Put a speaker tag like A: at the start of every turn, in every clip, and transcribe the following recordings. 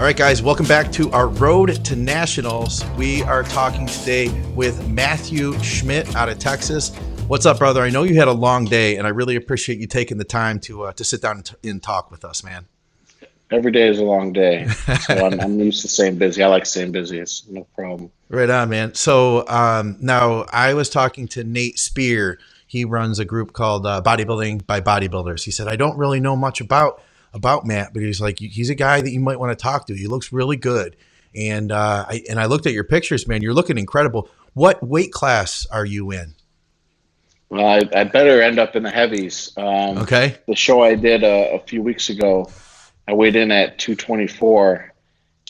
A: All right, guys, welcome back to our Road to Nationals. We are talking today with Matthew Schmidt out of Texas. What's up, brother? I know you had a long day, and I really appreciate you taking the time to sit down and talk with us, man.
B: Every day is a long day, so I'm used to staying busy. I like staying busy. It's no problem.
A: Right on, man. So now I was talking to Nate Spear. He runs a group called Bodybuilding by Bodybuilders. He said, I don't really know much about Matt, but he's like, he's a guy that you might want to talk to. He looks really good. And I looked at your pictures, man. You're looking incredible. What weight class are you in?
B: Well, I better end up in the heavies.
A: Okay.
B: The show I did a few weeks ago, I weighed in at 224,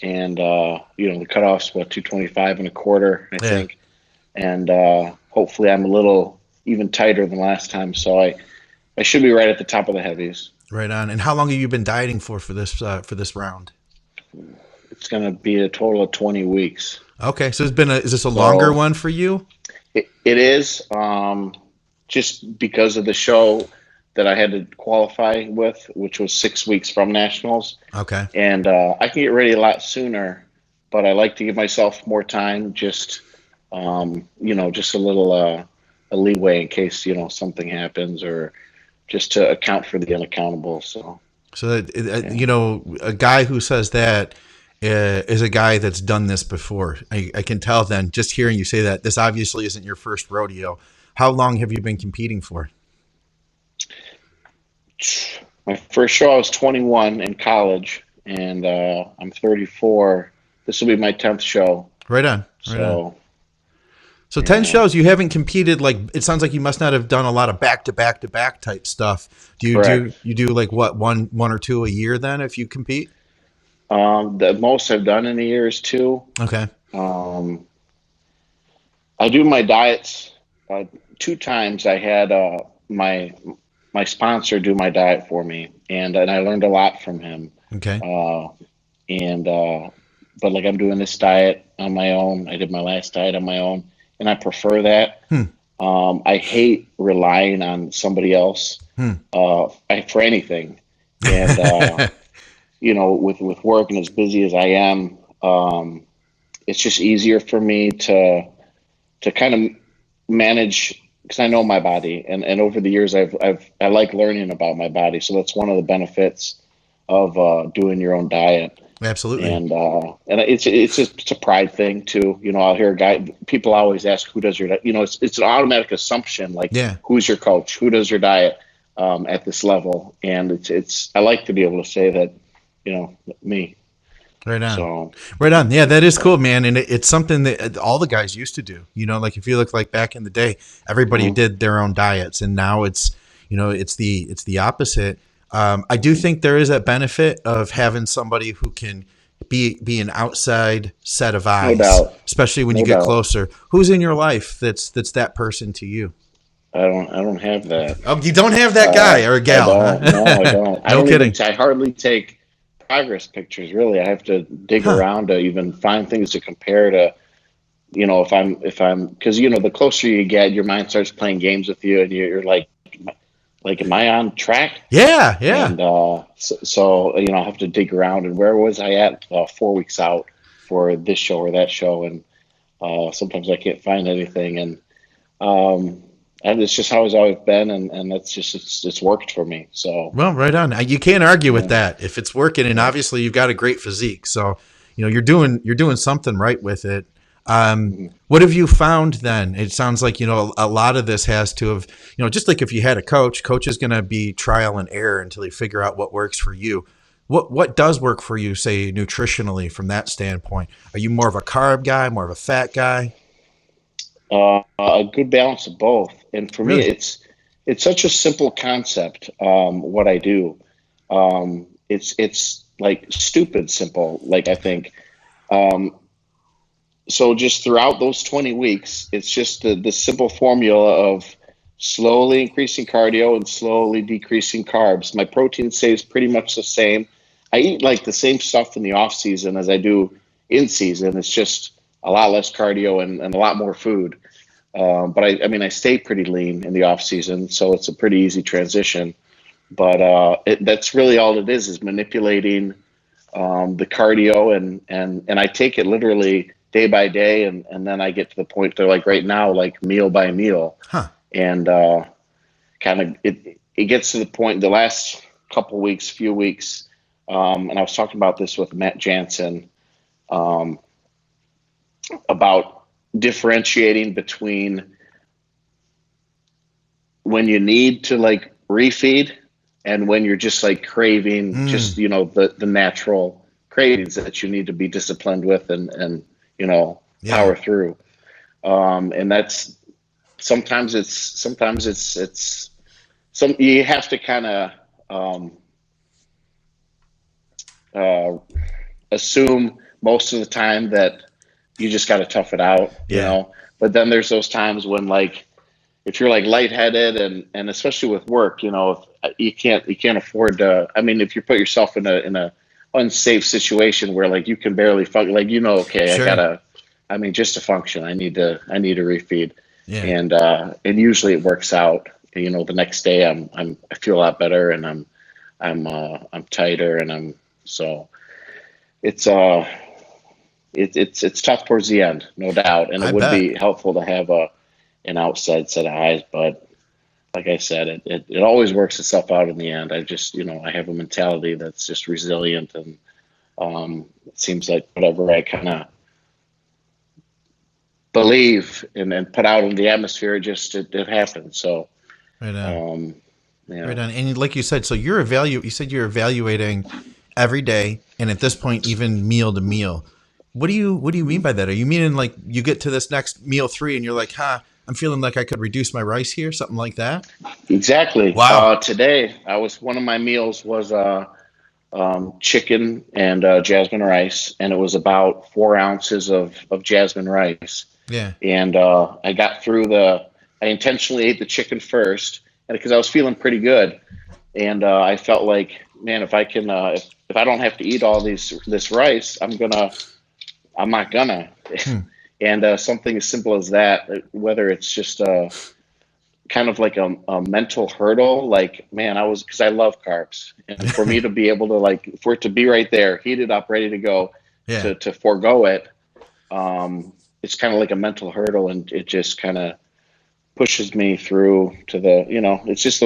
B: and the cutoff's what, 225 and a quarter, I think. And hopefully I'm a little even tighter than last time, so I should be right at the top of the heavies.
A: Right on. And how long have you been dieting for this round?
B: It's going to be a total of 20 weeks.
A: Okay, so is this a longer one for you?
B: It is, just because of the show that I had to qualify with, which was 6 weeks from Nationals.
A: Okay.
B: And I can get ready a lot sooner, but I like to give myself more time, just a little a leeway in case something happens, or just to account for the unaccountable. So that
A: a guy who says that is a guy that's done this before. I can tell then, just hearing you say that. This obviously isn't your first rodeo. How long have you been competing for?
B: My first show, I was 21 in college, and I'm 34. This will be my 10th show.
A: Right on.
B: So
A: 10 shows. You haven't competed, like, it sounds like you must not have done a lot of back-to-back type stuff. Do you do like what, one or two a year then if you compete?
B: The most I've done in a year is 2.
A: Okay.
B: I do my diets 2 times. I had my sponsor do my diet for me, and I learned a lot from him.
A: Okay.
B: But like, I'm doing this diet on my own. I did my last diet on my own, and I prefer that. I hate relying on somebody else for anything. And with work and as busy as I am, it's just easier for me to kind of manage, because I know my body, and over the years I like learning about my body. So that's one of the benefits of doing your own diet.
A: Absolutely.
B: And it's a pride thing too. I'll hear people always ask, who does your diet? It's an automatic assumption, like, who's your coach? Who does your diet at this level? And it's I like to be able to say that, me.
A: Right on. Right on. Yeah, that is cool, man. And it's something that all the guys used to do. Like, if you look like back in the day, everybody did their own diets, and now it's the opposite. I do think there is a benefit of having somebody who can be an outside set of eyes, especially when you get closer. Who's in your life that's that person to you?
B: I don't have that.
A: Oh, you don't have that guy or a gal?
B: No, I don't.
A: No kidding.
B: I hardly take progress pictures, really. I have to dig around to even find things to compare to. If I'm because the closer you get, your mind starts playing games with you, and you're like, am I on track?
A: Yeah.
B: And so I have to dig around, and where was I at 4 weeks out for this show or that show, and sometimes I can't find anything, and it's just how it's always been, and that's just it's worked for me. So
A: well, right on. You can't argue with that if it's working, and obviously you've got a great physique, so you're doing something right with it. What have you found then? It sounds like, a lot of this has to have, just like if you had a coach is going to be trial and error until you figure out what works for you. What does work for you, say, nutritionally from that standpoint? Are you more of a carb guy, more of a fat guy?
B: A good balance of both. And for me, it's such a simple concept. What I do, it's like stupid simple. Like, I think, so just throughout those 20 weeks, it's just the simple formula of slowly increasing cardio and slowly decreasing carbs. My protein stays pretty much the same. I eat like the same stuff in the off season as I do in season. It's just a lot less cardio and a lot more food. But I stay pretty lean in the off season, so it's a pretty easy transition. But that's really all it is manipulating the cardio, and I take it literally day by day, and then I get to the point they're like right now, like meal by meal, and kind of it gets to the point the last few weeks, and I was talking about this with Matt Jansen, about differentiating between when you need to like refeed and when you're just like craving just, the natural cravings that you need to be disciplined with and power through. And that's sometimes it's you have to kind of assume most of the time that you just got to tough it out, but then there's those times when like, if you're like lightheaded and especially with work, if you can't afford to, I mean, if you put yourself in a unsafe situation where like you can barely function, like, okay, sure. Just to function, I need to refeed. Yeah. And usually it works out, the next day I feel a lot better and I'm tighter and it's tough towards the end, no doubt. And it would be helpful to have an outside set of eyes, but like I said, it always works itself out in the end. I just, I have a mentality that's just resilient, and it seems like whatever I kind of believe and put out in the atmosphere, it happens. So,
A: right on. Right on. And like you said, so you're evaluating every day, and at this point, even meal to meal. What do you mean by that? Are you meaning like you get to this next meal 3 and you're like, I'm feeling like I could reduce my rice here, something like that?
B: Exactly.
A: Wow.
B: Today, one of my meals was chicken and jasmine rice, and it was about 4 ounces of jasmine rice.
A: Yeah. And
B: I got through I intentionally ate the chicken first, and because I was feeling pretty good, and I felt like, man, if I can, if I don't have to eat all this rice, I'm not gonna. And something as simple as that, whether it's just kind of like a mental hurdle, like, man, because I love carbs, and for me to be able to for it to be right there, heated up, ready to go, to forego it, it's kind of like a mental hurdle, and it just kind of pushes me through to it's just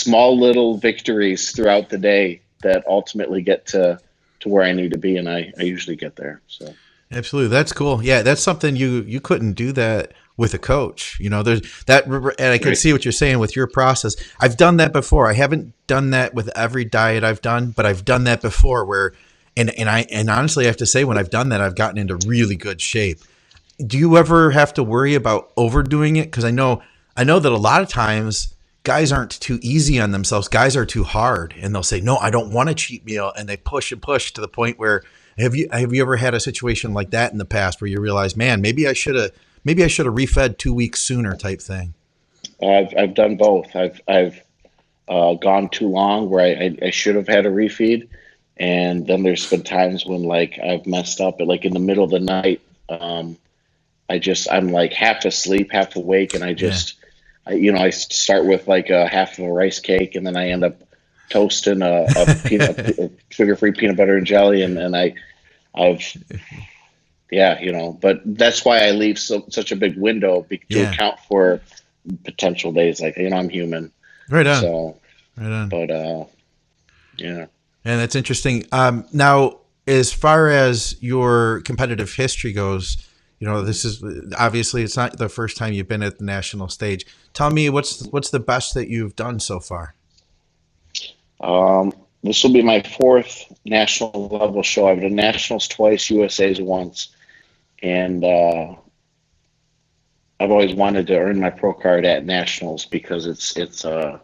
B: small little victories throughout the day that ultimately get to where I need to be, and I usually get there. So.
A: Absolutely. That's cool. Yeah. That's something you couldn't do that with a coach, there's that, and I can see what you're saying with your process. I've done that before. I haven't done that with every diet I've done, but I've done that before where, and honestly, I have to say when I've done that, I've gotten into really good shape. Do you ever have to worry about overdoing it? Cause I know that a lot of times guys aren't too easy on themselves. Guys are too hard, and they'll say, no, I don't want a cheat meal. And they push and push to the point where, Have you ever had a situation like that in the past where you realize, man, maybe I should have refed 2 weeks sooner type thing?
B: I've done both. I've gone too long where I should have had a refeed, and then there's been times when like I've messed up, but like in the middle of the night, I'm like half asleep, half awake, and I start with like a half of a rice cake, and then I end up toasting a sugar-free peanut butter and jelly, and but that's why I leave such a big window to account for potential days. Like, I'm human.
A: Right on.
B: So,
A: right on.
B: But, yeah.
A: And that's interesting. Now, as far as your competitive history goes, this is obviously it's not the first time you've been at the national stage. Tell me what's the best that you've done so far?
B: This will be my 4th national level show. I've done nationals twice, USA's once, and I've always wanted to earn my pro card at nationals because it's the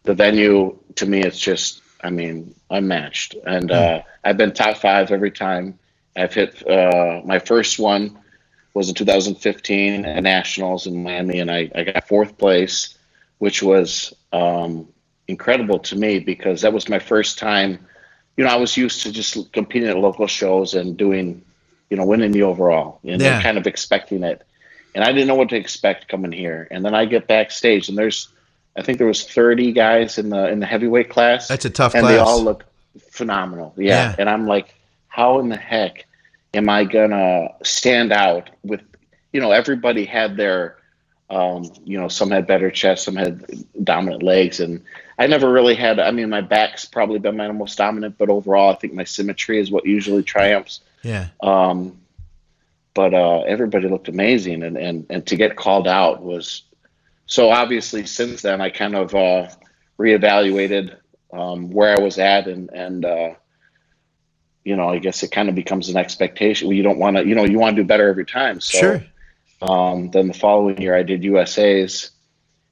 B: venue to me. It's just, unmatched, and I've been top 5 every time. I've hit my first one was in 2015 at nationals in Miami, and I got 4th place, which was incredible to me because that was my first time. I was used to just competing at local shows and doing, winning the overall and kind of expecting it. And I didn't know what to expect coming here. And then I get backstage, and I think there was 30 guys in the heavyweight class.
A: That's a tough
B: and
A: class.
B: They all look phenomenal. Yeah. And I'm like, how in the heck am I gonna stand out with, everybody had their, some had better chest, some had dominant legs, and I never really had. I mean, my back's probably been my most dominant, but overall, I think my symmetry is what usually triumphs.
A: Yeah.
B: But everybody looked amazing, and to get called out was so. Obviously, since then, I kind of reevaluated where I was at, and I guess it kind of becomes an expectation. You don't want to, you want to do better every time. So.
A: Sure.
B: Then the following year I did USA's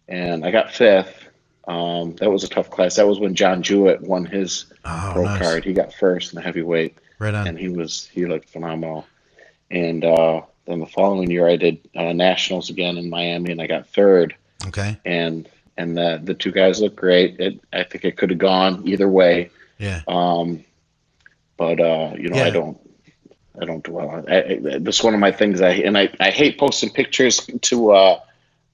B: and I got fifth. That was a tough class. That was when John Jewett won his pro card. He got first in the heavyweight.
A: Right on.
B: And he looked phenomenal. And then the following year I did nationals again in Miami and I got third.
A: Okay.
B: And the two guys looked great. I think it could have gone either way.
A: Yeah.
B: But I don't dwell on it. That's one of my things. I hate posting pictures to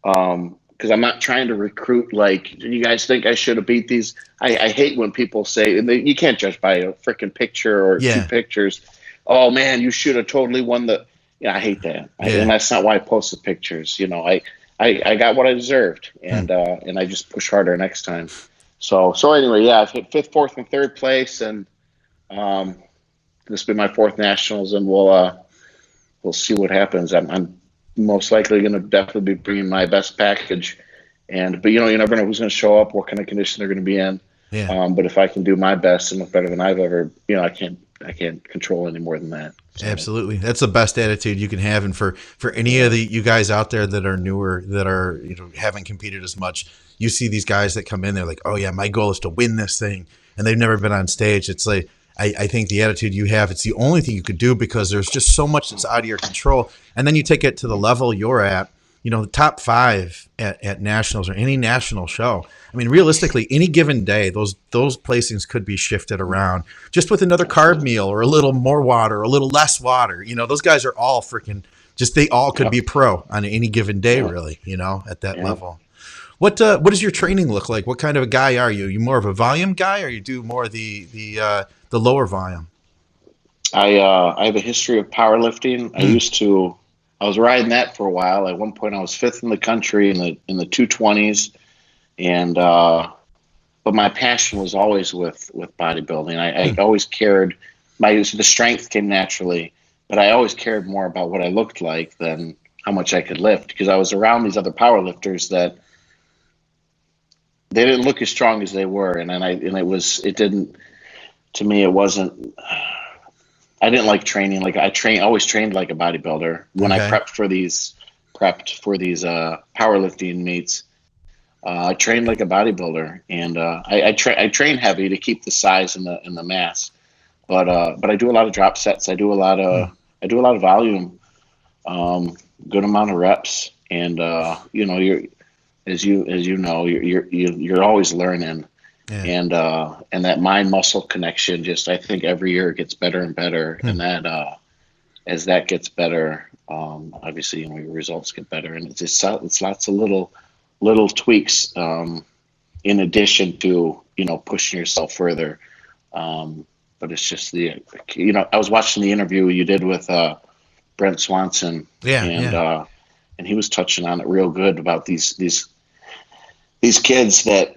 B: because I'm not trying to recruit. Like, do you guys think I should have beat these? I hate when people say, and you can't judge by a freaking picture or two pictures. Oh man, you should have totally won the. I hate that, and that's not why I posted pictures. I got what I deserved, and I just push harder next time. So anyway, I hit fifth, fourth, and third place, and this will be my fourth nationals, and we'll see what happens. I'm most likely going to definitely be bringing my best package, but you never know who's going to show up, what kind of condition they're going to be in. Yeah. But if I can do my best and look better than I've ever, I can't control any more than that. So.
A: Absolutely, that's the best attitude you can have, and for any of you guys out there that are newer, that are haven't competed as much, you see these guys that come in, they're like, oh yeah, my goal is to win this thing, and they've never been on stage. It's like. I think the attitude you have, it's the only thing you could do because there's just so much that's out of your control. And then you take it to the level you're at, the top 5 at nationals or any national show. I mean, realistically, any given day, those placings could be shifted around just with another carb meal or a little more water, or a little less water. Those guys are all freaking they all could be pro on any given day, really, at that level. What does your training look like? What kind of a guy are you? Are you more of a volume guy, or you do more of the lower volume?
B: I have a history of powerlifting. I was riding that for a while. At one point I was fifth in the country in the 220s. And, but my passion was always with bodybuilding. I always cared, the strength came naturally, but I always cared more about what I looked like than how much I could lift, because I was around these other powerlifters that they didn't look as strong as they were. To me, it wasn't. I didn't like training. Like always trained like a bodybuilder. When I prepped for these powerlifting meets, I trained like a bodybuilder, and I train heavy to keep the size and the mass. But I do a lot of drop sets. I do a lot of volume, good amount of reps, and you're always learning. Yeah. And that mind muscle connection, I think every year it gets better and better. And that as that gets better, obviously your results get better, and it's lots of little tweaks in addition to pushing yourself further. But it's just I was watching the interview you did with Brent Swanson, and he was touching on it real good about these kids that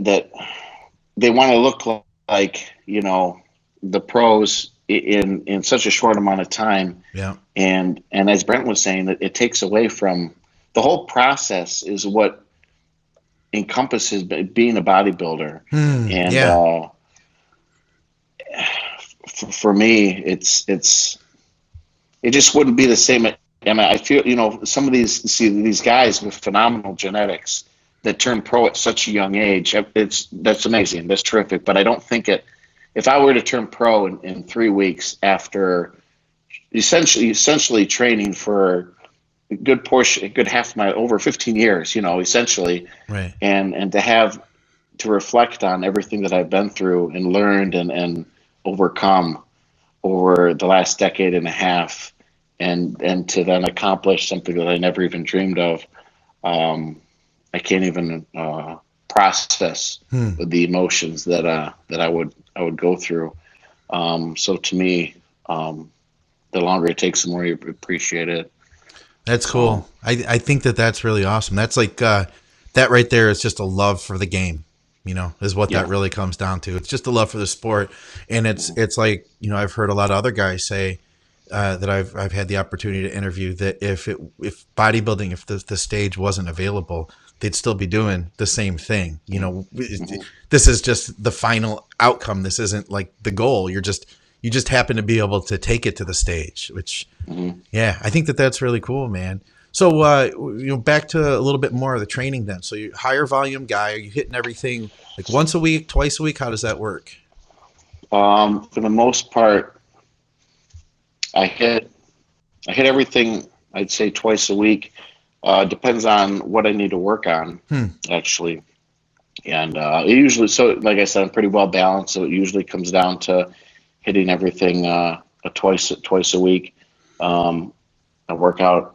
B: they want to look like, the pros in such a short amount of time. Yeah. And as Brent was saying, that it takes away from the whole process is what encompasses being a bodybuilder. And for me, it just wouldn't be the same. And I feel, some of these guys with phenomenal genetics that turn pro at such a young age, that's amazing. That's terrific. But I don't think if I were to turn pro in 3 weeks after essentially training for a good half of my over 15 years, essentially, right. And to reflect on everything that I've been through and learned and overcome over the last decade and a half, and to then accomplish something that I never even dreamed of. I can't even process the emotions that I would go through. So to me, the longer it takes, the more you appreciate it.
A: That's
B: So
A: cool. I think that that's really awesome. That's like that right there is just a love for the game. Is what that
B: yeah.
A: really comes down to. It's just a love for the sport, and it's like I've heard a lot of other guys say that I've had the opportunity to interview that if bodybuilding, if the stage wasn't available, they'd still be doing the same thing.
B: Mm-hmm.
A: This is just the final outcome. This isn't like the goal. You just happen to be able to take it to the stage, which
B: Mm-hmm.
A: yeah, I think that that's really cool, man. So back to a little bit more of the training then. So you higher volume guy, are you hitting everything like once a week, twice a week? How does that work?
B: For the most part, I hit everything. I'd say twice a week. Depends on what I need to work on,
A: Hmm.
B: actually. And it usually, so like I said, I'm pretty well balanced. So it usually comes down to hitting everything twice a week. I work out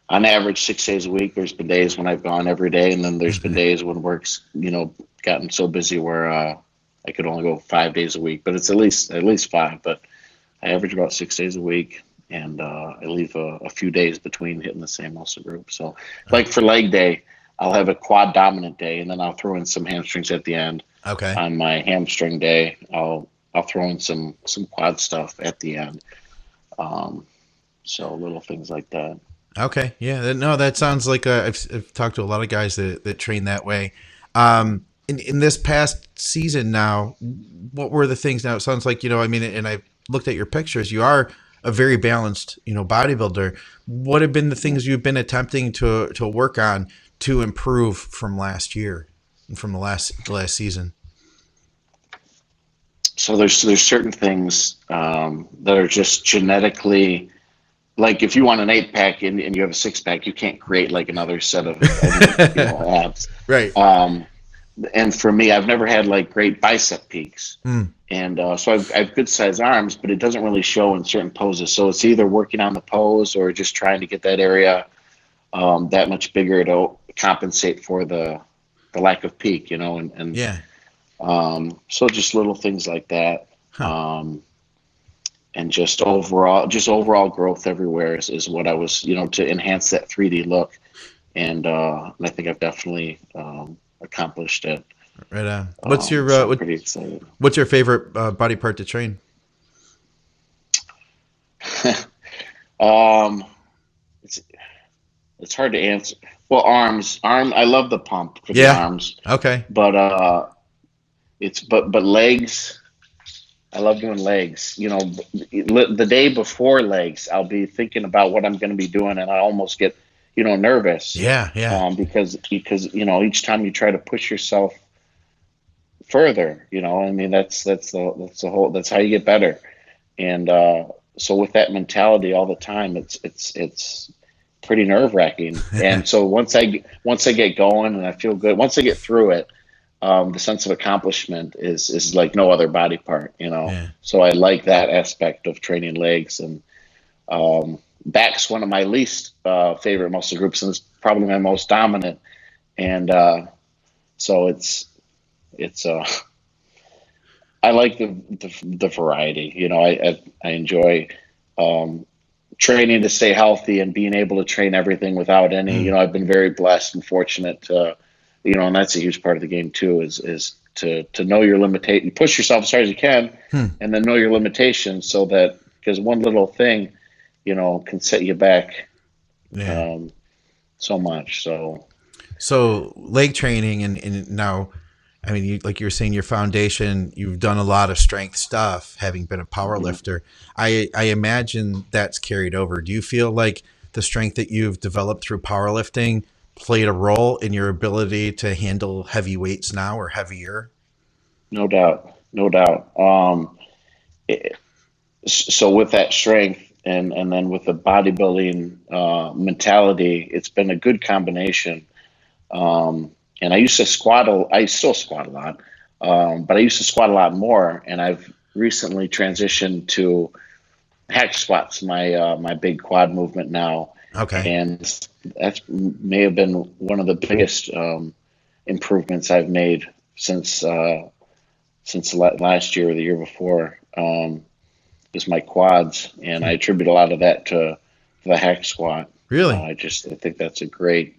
B: on average 6 days a week. There's been days when I've gone every day, and then there's been days when work's gotten so busy where I could only go 5 days a week. But it's at least five. But I average about 6 days a week, and I leave a few days between hitting the same muscle group. So, like for leg day, I'll have a quad dominant day, and then I'll throw in some hamstrings at the end.
A: Okay.
B: On my hamstring day, I'll throw in some quad stuff at the end. Um, so little things like that.
A: Okay. Yeah. No, that sounds like I've talked to a lot of guys that train that way. In this past season now, what were the things now? It sounds like, I mean, and I looked at your pictures, you are a very balanced, bodybuilder. What have been the things you've been attempting to work on to improve from last year and from the last season?
B: So there's certain things that are just genetically, like if you want an 8 pack and you have a 6 pack, you can't create like another set of abs.
A: Right.
B: And for me, I've never had like great bicep peaks.
A: Mm.
B: And so I have good size arms, but it doesn't really show in certain poses. So it's either working on the pose or just trying to get that area that much bigger to compensate for the lack of peak, and
A: Yeah.
B: so just little things like that.
A: Huh.
B: And just overall growth everywhere is what I was, to enhance that 3D look. And I think I've definitely accomplished it.
A: Right on. What's your
B: So I'm pretty excited.
A: what's your favorite body part to train?
B: um, it's it's hard to answer. Well, I love the pump for the
A: Yeah.
B: arms,
A: Okay.
B: but but legs. I love doing legs. The day before legs, I'll be thinking about what I'm going to be doing, and I almost get, nervous,
A: Yeah. Yeah.
B: because each time you try to push yourself further, I mean that's how you get better. And so with that mentality all the time, it's pretty nerve wracking. And so once I get going and I feel good, once I get through it, the sense of accomplishment is like no other body part,
A: Yeah.
B: So I like that aspect of training legs. And back's one of my least favorite muscle groups, and it's probably my most dominant. And so it's I like the variety. I enjoy training to stay healthy and being able to train everything without any.
A: Mm.
B: I've been very blessed and fortunate to, and that's a huge part of the game too. Is to know your limitation, push yourself as hard as you can,
A: Hmm.
B: and then know your limitations, so that because one little thing, can set you back
A: Yeah.
B: so much. So
A: So leg training and now, I mean, like you were saying, your foundation, you've done a lot of strength stuff, having been a power
B: mhm.
A: lifter. I imagine that's carried over. Do you feel like the strength that you've developed through powerlifting played a role in your ability to handle heavy weights now or heavier?
B: No doubt, no doubt. It, so with that strength and then with the bodybuilding mentality, it's been a good combination. And I used to I still squat a lot, but I used to squat a lot more. And I've recently transitioned to hack squats, my big quad movement now.
A: Okay.
B: And that's may have been one of the biggest improvements I've made since since last year or the year before, is my quads, and I attribute a lot of that to the hack squat.
A: Really?
B: I think that's a great,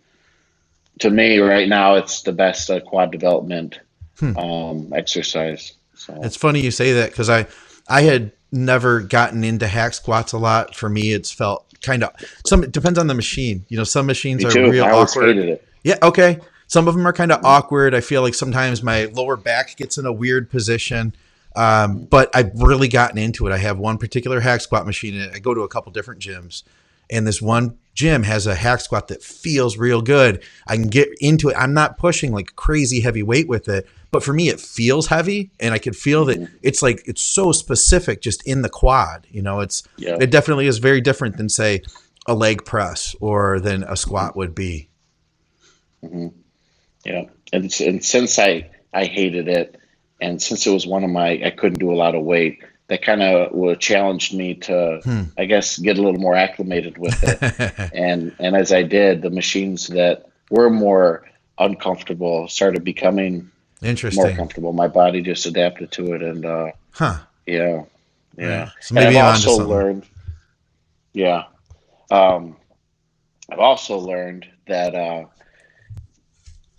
B: to me right now, it's the best quad development exercise. So
A: It's funny you say that, because I had never gotten into hack squats a lot. For me, it's felt kind of, it depends on the machine. Some machines
B: me
A: are
B: too.
A: real
B: I always
A: awkward.
B: hated it.
A: Yeah, okay. Some of them are kind of awkward. I feel like sometimes my lower back gets in a weird position. But I've really gotten into it. I have one particular hack squat machine. I go to a couple different gyms, and this one gym has a hack squat that feels real good. I can get into it. I'm not pushing like crazy heavy weight with it, but for me, it feels heavy, and I can feel that it's so specific just in the quad. It definitely is very different than, say, a leg press or than a squat would be.
B: Mm-hmm. Yeah. And since I hated it, and since it was I couldn't do a lot of weight, that kind of challenged me to, I guess, get a little more acclimated with it. and as I did, the machines that were more uncomfortable started becoming more comfortable. My body just adapted to it, and yeah.
A: So maybe
B: I've
A: I'm onto
B: also
A: something.
B: learned, yeah, I've also learned that,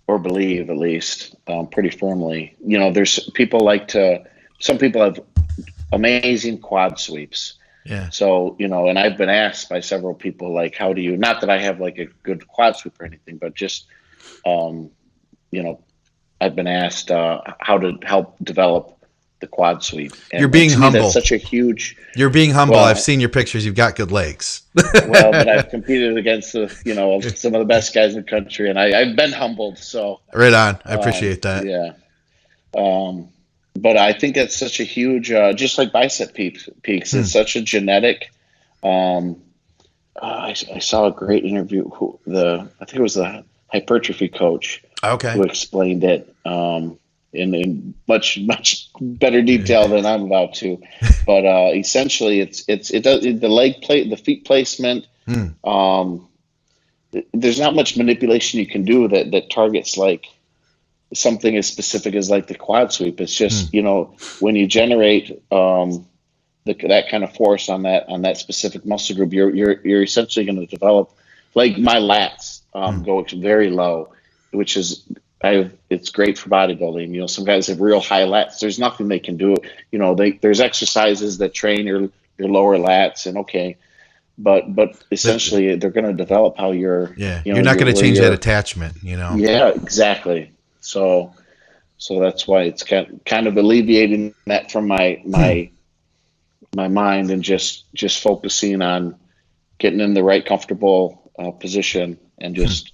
B: or believe at least, pretty firmly, there's some people have amazing quad sweeps.
A: Yeah.
B: So, and I've been asked by several people, like, how do you, not that I have like a good quad sweep or anything, but just, I've been asked how to help develop the quad sweep. And,
A: You're being
B: to me,
A: humble.
B: that's such a huge.
A: You're being humble.
B: Well,
A: I've seen your pictures. You've got good legs.
B: Well, but I've competed against some of the best guys in the country, and I've been humbled. So
A: right on. I appreciate that.
B: Yeah. But I think that's such a huge, just like bicep peaks. It's such a genetic. I saw a great interview. I think it was the hypertrophy coach.
A: Okay.
B: Who explained it in much better detail than I'm about to. But essentially, the leg plate, the feet placement. There's not much manipulation you can do that targets like something as specific as like the quad sweep. It's just when you generate that kind of force on that specific muscle group, you're essentially going to develop, like my lats go very low, which is it's great for bodybuilding. Some guys have real high lats. There's nothing they can do. There's exercises that train your lower lats, and but essentially they're going to develop how you're.
A: You're not going to change that attachment.
B: Yeah, exactly. So that's why it's kind of alleviating that from my mind, and just focusing on getting in the right comfortable position and just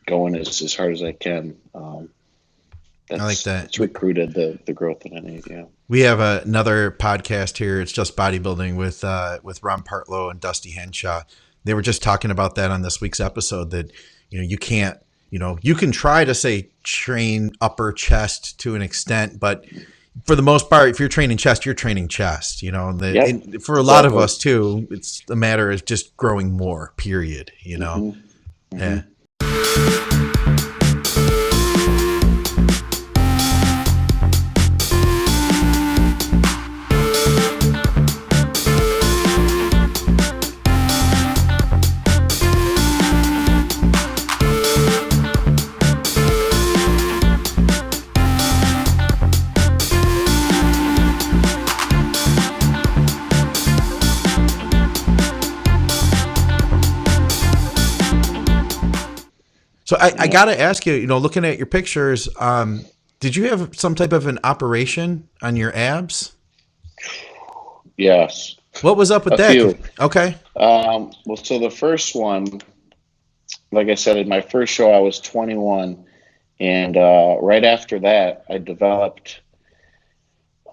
B: going as hard as I can. I like that. It's recruited the growth that I need. Yeah.
A: We have another podcast here. It's just bodybuilding with Ron Partlow and Dusty Henshaw. They were just talking about that on this week's episode, that you can't, you can try to say train upper chest to an extent, but for the most part, if you're training chest, you're training chest. For a lot of us too, it's a matter of just growing more. Period. Yeah. So I got to ask you, looking at your pictures, did you have some type of an operation on your abs?
B: Yes.
A: What was up with that?
B: Few.
A: Okay.
B: Well, so the first one, like I said, in my first show, I was 21. And right after that, I developed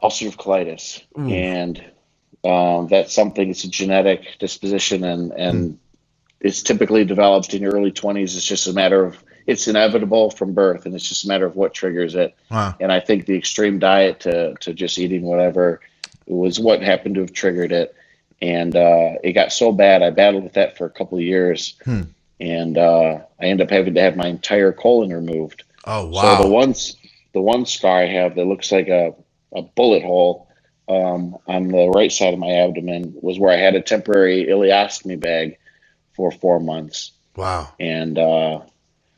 B: ulcerative colitis. Ooh. And that's something, it's a genetic disposition, and it's typically developed in your early 20s. It's just a matter of, it's inevitable from birth, and it's just a matter of what triggers it.
A: Wow.
B: And I think the extreme diet to just eating whatever was what happened to have triggered it. And it got so bad, I battled with that for a couple of years. And I ended up having to have my entire colon removed.
A: Oh, wow.
B: So the one scar I have that looks like a bullet hole on the right side of my abdomen was where I had a temporary ileostomy bag for 4 months.
A: Wow.
B: And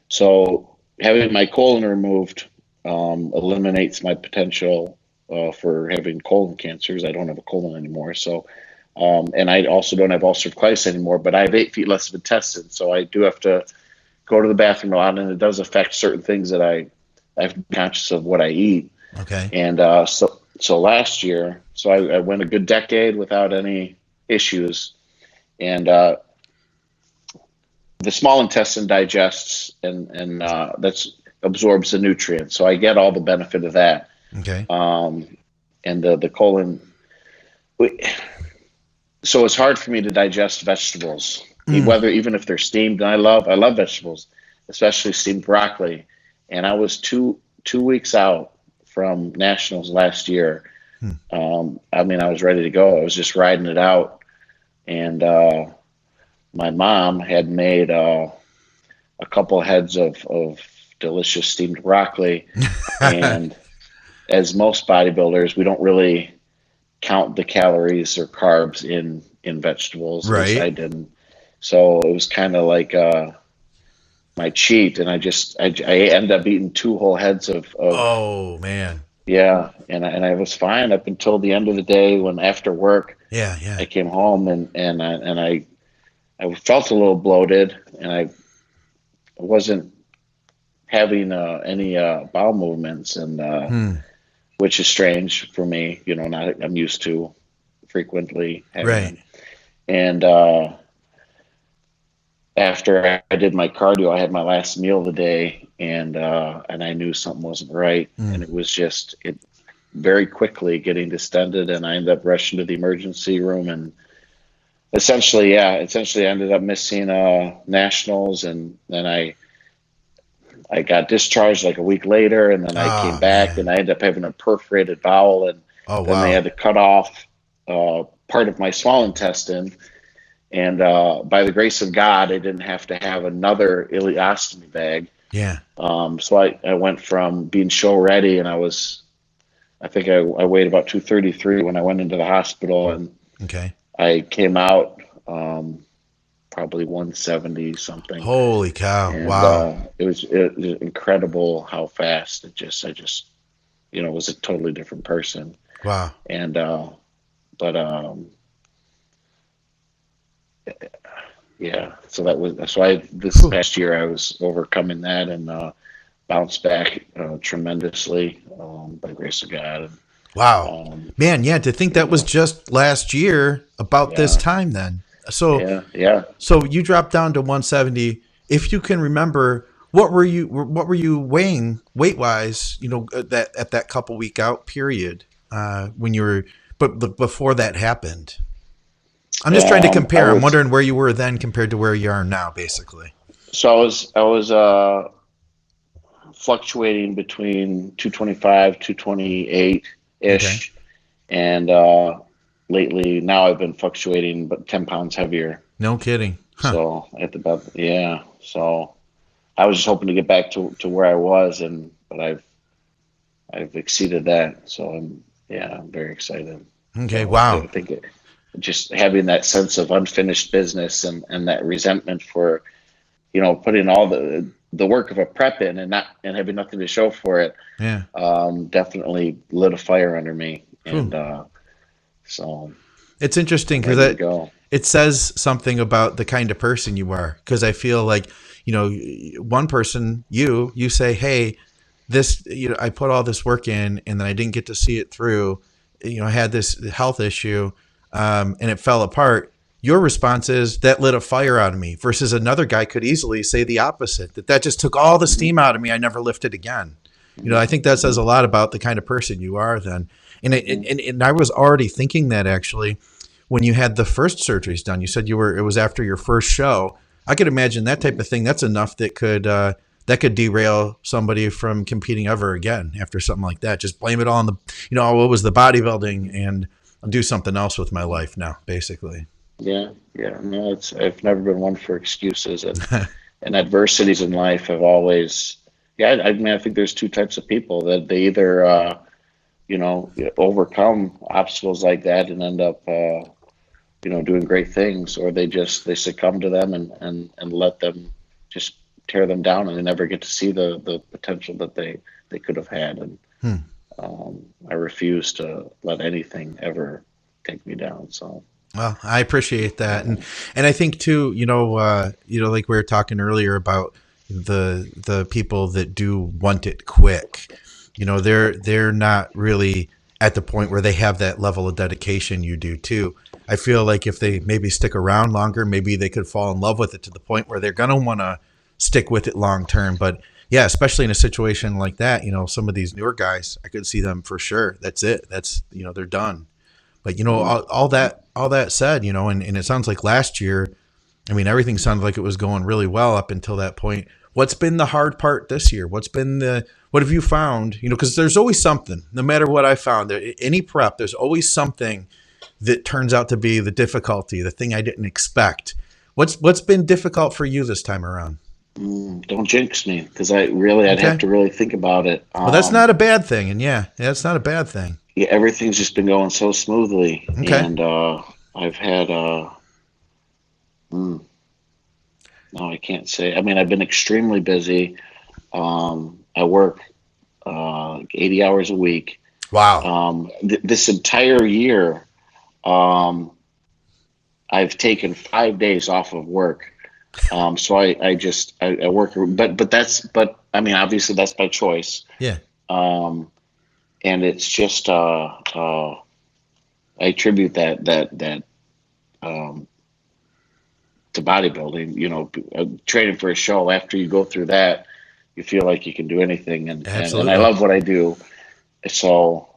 B: so having my colon removed eliminates my potential for having colon cancers. I don't have a colon anymore. So, and I also don't have ulcerative colitis anymore, but I have 8 feet less of intestine. So I do have to go to the bathroom a lot, and it does affect certain things that I have to be conscious of what I eat.
A: Okay.
B: And so last year, so I went a good decade without any issues. And the small intestine digests and that's absorbs the nutrients. So I get all the benefit of that.
A: Okay.
B: And the colon. So it's hard for me to digest vegetables, even if they're steamed. And I love vegetables, especially steamed broccoli. And I was two weeks out from Nationals last year. I mean, I was ready to go. I was just riding it out. And my mom had made a couple heads of delicious steamed broccoli. And as most bodybuilders, we don't really count the calories or carbs in vegetables.
A: Right.
B: At least I didn't. So it was kind of like my cheat. And I ended up eating 2 whole heads of
A: oh man.
B: Yeah, and I was fine up until the end of the day when after work
A: Yeah.
B: I came home and I felt a little bloated, and I wasn't having any bowel movements, and which is strange for me. I'm used to frequently having them. And after I did my cardio, I had my last meal of the day, and I knew something wasn't right, and it was just very quickly getting distended, and I ended up rushing to the emergency room, and essentially I ended up missing Nationals, and then I got discharged like a week later, and then I came back, and I ended up having a perforated bowel, and then they had to cut off part of my small intestine. And by the grace of God, I didn't have to have another ileostomy bag.
A: Yeah.
B: So I went from being show ready, and I think I weighed about 233 when I went into the hospital, and
A: okay.
B: I came out probably 170 something.
A: Holy cow!
B: And,
A: wow.
B: It was incredible how fast I just was a totally different person.
A: Wow.
B: And yeah, so this past year I was overcoming that and bounced back tremendously by the grace of God.
A: Wow, man, yeah, to think that was just last year about this time then. So
B: yeah.
A: So you dropped down to 170. If you can remember, what were you weighing weight wise? That at that couple week out period when you were, but before that happened. I'm just trying to compare. I'm wondering where you were then compared to where you are now, basically.
B: So I was fluctuating between 225, 228 ish, okay. And lately now I've been fluctuating, but 10 pounds heavier.
A: No kidding. Huh.
B: So So I was just hoping to get back to where I was, but I've exceeded that. So I'm very excited.
A: Okay.
B: So
A: wow.
B: I think just having that sense of unfinished business and that resentment for, putting all the work of a prep in and having nothing to show for it.
A: Yeah.
B: Definitely lit a fire under me. And so
A: it's interesting because it says something about the kind of person you are. Because I feel like, one person, you say, hey, this, I put all this work in and then I didn't get to see it through. I had this health issue. And it fell apart. Your response is that lit a fire out of me versus another guy could easily say the opposite, that just took all the steam out of me. I never lifted again. I think that says a lot about the kind of person you are then. And I was already thinking that actually when you had the first surgeries done, you said it was after your first show. I could imagine that type of thing. That's enough that could derail somebody from competing ever again after something like that. Just blame it all on what was the bodybuilding and I'll do something else with my life now, basically.
B: Yeah. No, I've never been one for excuses, and adversities in life have always Yeah, I mean, I think there's two types of people that they either, overcome obstacles like that and end up, doing great things, or they succumb to them and let them just tear them down, and they never get to see the potential that they could have had. And I refuse to let anything ever take me down. So.
A: Well, I appreciate that, and I think too, like we were talking earlier about the people that do want it quick. They're not really at the point where they have that level of dedication you do too. I feel like if they maybe stick around longer, maybe they could fall in love with it to the point where they're gonna want to stick with it long term. But yeah, especially in a situation like that, some of these newer guys, I could see them for sure. That's it. That's they're done. But all that said, and it sounds like last year, I mean, everything sounded like it was going really well up until that point. What's been the hard part this year? What have you found? Because there's always something, no matter what I found, any prep, there's always something that turns out to be the difficulty, the thing I didn't expect. What's been difficult for you this time around?
B: Don't jinx me, because I'd have to really think about it.
A: Well, that's not a bad thing. And yeah, that's not a bad thing.
B: Yeah, everything's just been going so smoothly.
A: Okay.
B: And I've had, no, I can't say. I mean, I've been extremely busy. I work 80 hours a week.
A: Wow.
B: This entire year, I've taken 5 days off of work. So I work, but I mean, obviously that's by choice.
A: Yeah.
B: And it's just, I attribute that to bodybuilding, training for a show. After you go through that, you feel like you can do anything. And I love what I do. So,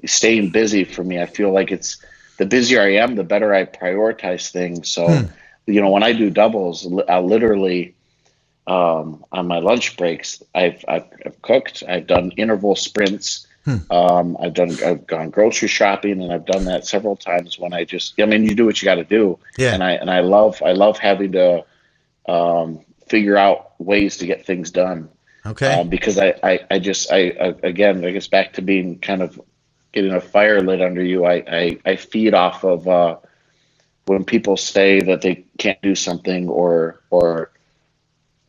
B: staying busy for me, I feel like it's the busier I am, the better I prioritize things. So, when I do doubles, I'll literally, on my lunch breaks, I've cooked, I've done interval sprints. I've gone grocery shopping, and I've done that several times when you do what you got to do.
A: Yeah.
B: And I love having to, figure out ways to get things done.
A: Okay.
B: Because again, I guess back to being kind of getting a fire lit under you. I feed off of, when people say that they can't do something or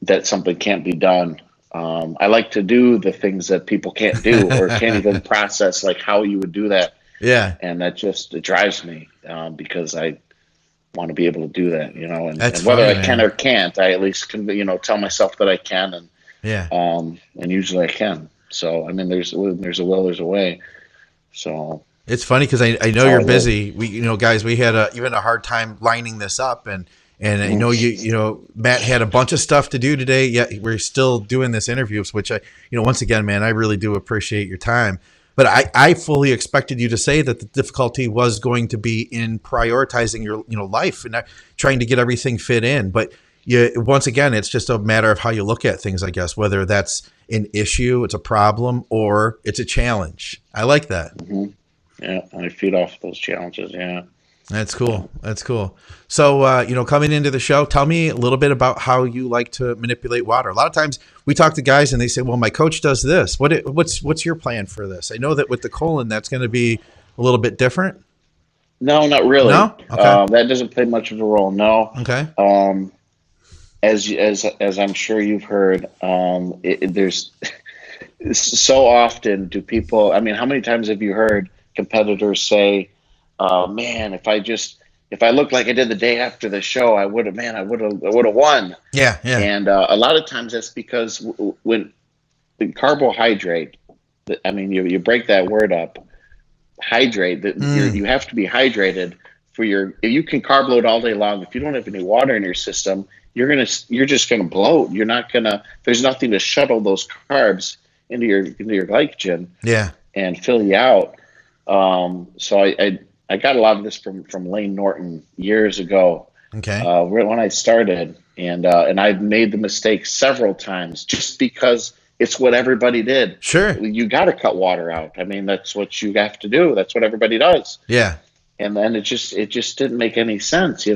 B: that something can't be done. I like to do the things that people can't do or can't even process, like how you would do that.
A: Yeah.
B: And that it drives me, because I want to be able to do that, and
A: That's
B: whether
A: funny,
B: I can
A: man.
B: or can't, I at least can, tell myself that I can. And,
A: Yeah.
B: and usually I can. So, I mean, there's a will, there's a way. So
A: It's funny because I know you're busy. We, guys, we had even a hard time lining this up, and I know Matt had a bunch of stuff to do today. Yet we're still doing this interview, which once again, man, I really do appreciate your time. But I fully expected you to say that the difficulty was going to be in prioritizing your life and trying to get everything fit in. But once again, it's just a matter of how you look at things, I guess, whether that's an issue, it's a problem, or it's a challenge. I like that.
B: Mm-hmm. Yeah, I feed off those challenges. Yeah.
A: That's cool. That's cool. So, coming into the show, tell me a little bit about how you like to manipulate water. A lot of times we talk to guys and they say, well, my coach does this. What's your plan for this? I know that with the colon, that's going to be a little bit different.
B: No, not really.
A: No? Okay.
B: That doesn't play much of a role. No.
A: Okay.
B: As I'm sure you've heard, there's so often do people, I mean, how many times have you heard competitors say, man, if I looked like I did the day after the show, I would have won.
A: Yeah.
B: And a lot of times that's because when carbohydrate, I mean, you break that word up, hydrate, you have to be hydrated if you can carb load all day long, if you don't have any water in your system, you're just gonna bloat. There's nothing to shuttle those carbs into your glycogen.
A: Yeah.
B: And fill you out. So I got a lot of this from Lane Norton years ago.
A: Okay.
B: When I started, and I've made the mistake several times just because it's what everybody did.
A: Sure.
B: You got to cut water out. I mean, that's what you have to do. That's what everybody does.
A: Yeah.
B: And then it just didn't make any sense.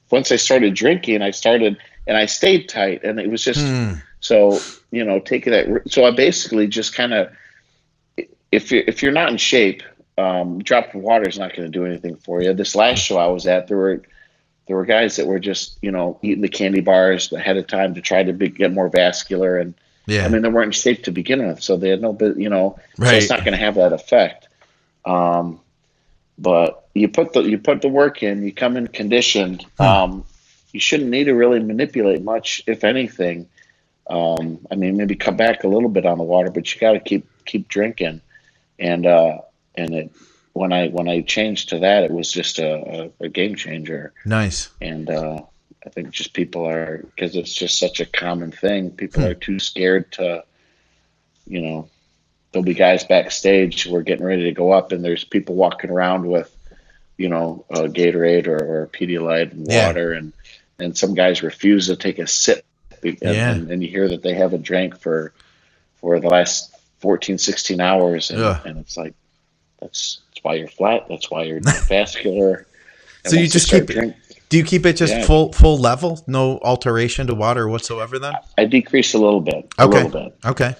B: Once I started drinking, I stayed tight, and it was just So, taking that. So I basically just kind of, if you're not in shape, drop of water is not going to do anything for you. This last show I was at, there were guys that were just, eating the candy bars ahead of time to try to get more vascular. And
A: Yeah.
B: I mean, they weren't in shape to begin with, so they had no, so
A: Right.
B: it's not going to have that effect. But you put the work in, you come in conditioned. You shouldn't need to really manipulate much, if anything. I mean, maybe cut back a little bit on the water, but you got to keep drinking. And when I changed to that, it was just a game changer.
A: Nice.
B: And I think just people are, because it's just such a common thing. People are too scared to, there'll be guys backstage who are getting ready to go up, and there's people walking around with, a Gatorade or Pedialyte and water, and some guys refuse to take a sip, and you hear that they haven't drank for the last 14, 16 hours, and it's like, that's why you're flat. That's why you're vascular.
A: So you just keep it. Do you keep it just full level, no alteration to water whatsoever? Then
B: I decrease a little bit.
A: Okay.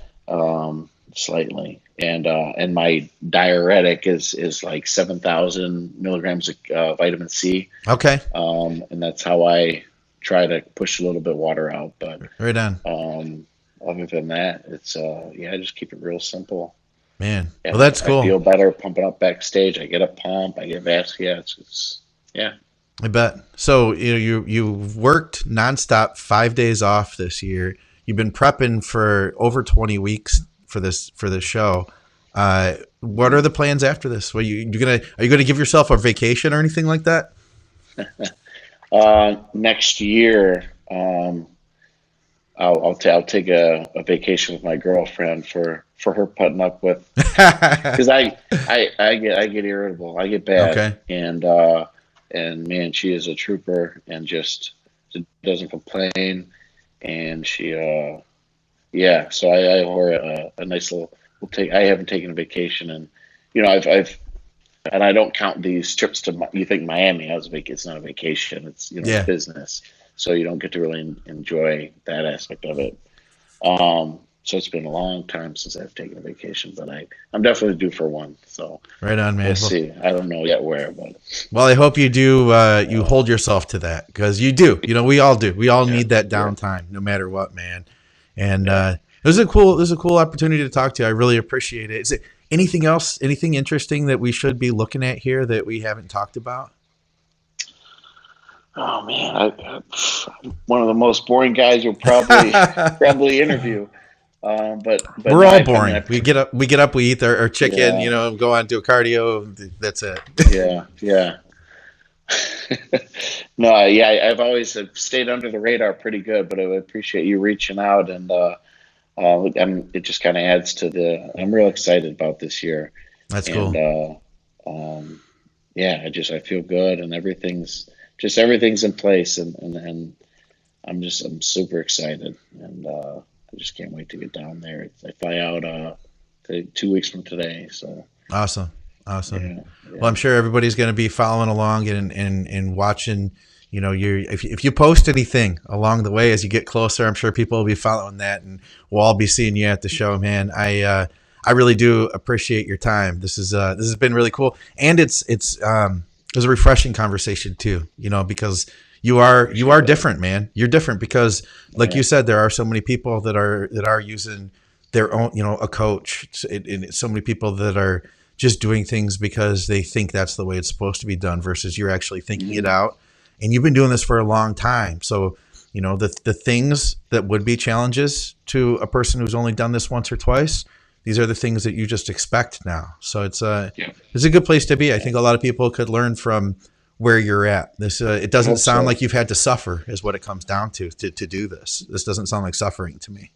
B: Slightly, and my diuretic is like 7,000 milligrams of vitamin C.
A: Okay.
B: And that's how I try to push a little bit of water out. But
A: right on.
B: Other than that, it's I just keep it real simple.
A: Man,
B: and
A: well, that's cool.
B: I feel better pumping up backstage. I get a pump. I get vascular. It's
A: I bet. So you've worked nonstop, 5 days off this year. You've been prepping for over 20 weeks for this show. What are the plans after this? Are you gonna give yourself a vacation or anything like that?
B: Next year, I'll take a vacation with my girlfriend for her putting up with, because I get irritable. I get bad.
A: Okay.
B: And man, she is a trooper and just doesn't complain. And she, so I owe her a nice little, I haven't taken a vacation, and, and I don't count these trips to, you think Miami has a vacation. It's not a vacation. It's, business. So you don't get to really enjoy that aspect of it. So it's been a long time since I've taken a vacation, but I'm definitely due for one. So
A: right on, man.
B: We'll see. I don't know yet where, but
A: well, I hope you do. You hold yourself to that, because you do. We all do. We all need that downtime, no matter what, man. And it was a cool opportunity to talk to you. I really appreciate it. Is it anything else? Anything interesting that we should be looking at here that we haven't talked about?
B: Oh man, I'm one of the most boring guys you'll probably interview. But
A: we're all boring. I mean, we get up, we eat our chicken, go on, do a cardio. That's it.
B: Yeah. No, I've always stayed under the radar pretty good, but I appreciate you reaching out, and it just kind of adds to I'm real excited about this year.
A: That's cool.
B: I feel good, and everything's in place, and I'm super excited, and I just can't wait to get down there. I fly out 2 weeks from today. So
A: awesome. Yeah. Well, I'm sure everybody's going to be following along and watching. If you post anything along the way as you get closer, I'm sure people will be following that, and we'll all be seeing you at the show, man. I really do appreciate your time. This has been really cool, and it was a refreshing conversation too. Because you are different, man. You're different because, like you said, there are so many people that are using their own, a coach, and so many people that are just doing things because they think that's the way it's supposed to be done, versus you're actually thinking it out, and you've been doing this for a long time. So, the things that would be challenges to a person who's only done this once or twice, these are the things that you just expect now. So it's a good place to be. I think a lot of people could learn from where you're at. This it doesn't sound like you've had to suffer, is what it comes down to do this. This doesn't sound like suffering to me.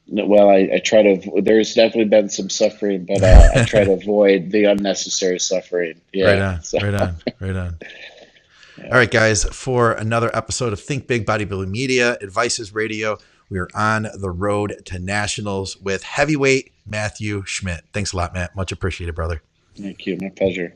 B: No, well, I try to. There's definitely been some suffering, but I try to avoid the unnecessary suffering. Yeah,
A: right on. Yeah. All right, guys. For another episode of Think Big Bodybuilding Media, Advices Radio, we are on the road to nationals with heavyweight Matthew Schmidt. Thanks a lot, Matt. Much appreciated, brother.
B: Thank you. My pleasure.